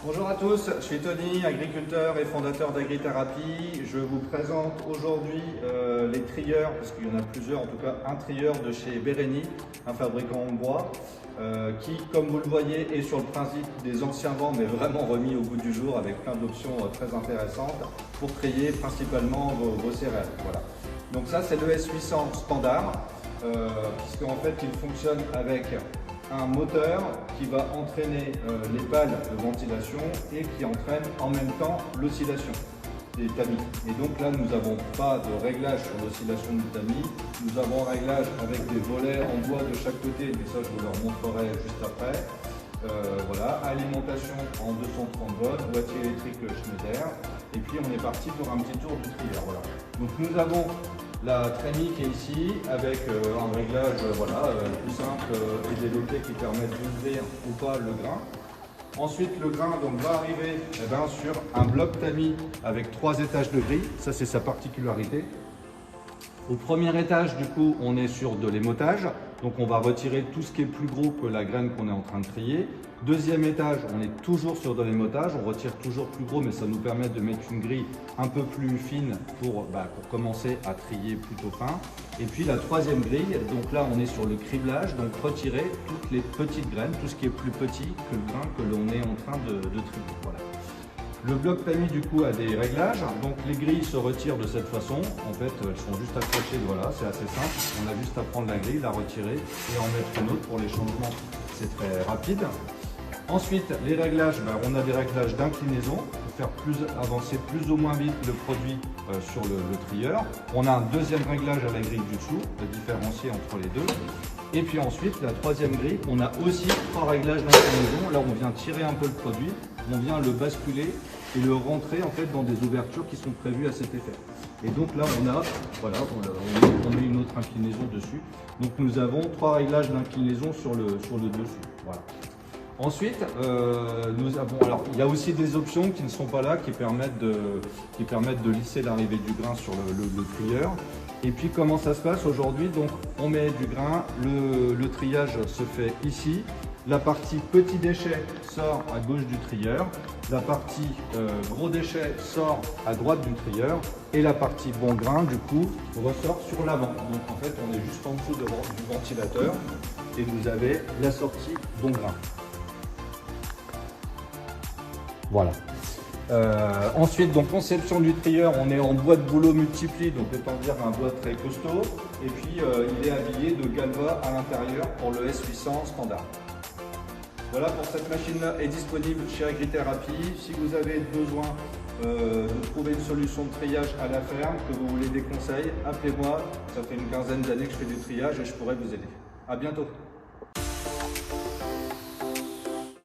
Bonjour à tous, je suis Tony, agriculteur et fondateur d'Agri-Thérapie. Je vous présente aujourd'hui les trieurs, parce qu'il y en a plusieurs, en tout cas un trieur de chez Bereni, un fabricant hongrois, qui, comme vous le voyez, est sur le principe des anciens vents, mais vraiment remis au goût du jour avec plein d'options très intéressantes pour trier principalement vos céréales. Voilà. Donc ça, c'est le S800 standard, puisqu'en fait, il fonctionne avec un moteur qui va entraîner les pales de ventilation et qui entraîne en même temps l'oscillation des tamis. Et donc là, nous n'avons pas de réglage sur l'oscillation du tamis. Nous avons un réglage avec des volets en bois de chaque côté, mais ça je vous le montrerai juste après. Voilà, alimentation en 230 volts, boîtier électrique Schneider. Et puis on est parti pour un petit tour du trieur. Voilà. Donc nous avons la trémie qui est ici avec un réglage tout simple et développé qui permettent d'ouvrir ou pas le grain. Ensuite le grain donc, va arriver sur un bloc tamis avec 3 étages de grille, ça c'est sa particularité. Au premier étage du coup on est sur de l'émautage, donc on va retirer tout ce qui est plus gros que la graine qu'on est en train de trier. Deuxième étage, on est toujours sur de l'émautage, on retire toujours plus gros mais ça nous permet de mettre une grille un peu plus fine pour commencer à trier plutôt fin. Et puis la troisième grille, donc là on est sur le criblage, donc retirer toutes les petites graines, tout ce qui est plus petit que le grain que l'on est en train de trier. Voilà. Le bloc tamis du coup a des réglages, donc les grilles se retirent de cette façon, en fait elles sont juste accrochées, voilà, c'est assez simple, on a juste à prendre la grille, la retirer et en mettre une autre pour les changements, c'est très rapide. Ensuite les réglages, on a des réglages d'inclinaison pour faire avancer plus ou moins vite le produit sur le trieur. On a un deuxième réglage à la grille du dessous, de différencier entre les deux. Et puis ensuite, la troisième grille, on a aussi 3 réglages d'inclinaison. Là, on vient tirer un peu le produit, on vient le basculer et le rentrer en fait dans des ouvertures qui sont prévues à cet effet. Et donc là, on a, voilà, on met une autre inclinaison dessus. Donc nous avons 3 réglages d'inclinaison sur le dessus. Voilà. Ensuite, nous avons, alors il y a aussi des options qui ne sont pas là, qui permettent de lisser l'arrivée du grain sur le trieur. Et puis comment ça se passe aujourd'hui? Donc on met du grain, le triage se fait ici. La partie petit déchet sort à gauche du trieur, la partie gros déchet sort à droite du trieur et la partie bon grain du coup ressort sur l'avant. Donc en fait on est juste en dessous du ventilateur et vous avez la sortie bon grain. Voilà. Ensuite, donc conception du trieur, on est en bois de boulot multipli, donc autant dire un bois très costaud. Et puis il est habillé de Galva à l'intérieur pour le S800 standard. Voilà, pour cette machine-là est disponible chez Agri-Thérapie. Si vous avez besoin de trouver une solution de triage à la ferme, que vous voulez des conseils, appelez-moi. Ça fait une quinzaine d'années que je fais du triage et je pourrais vous aider. À bientôt.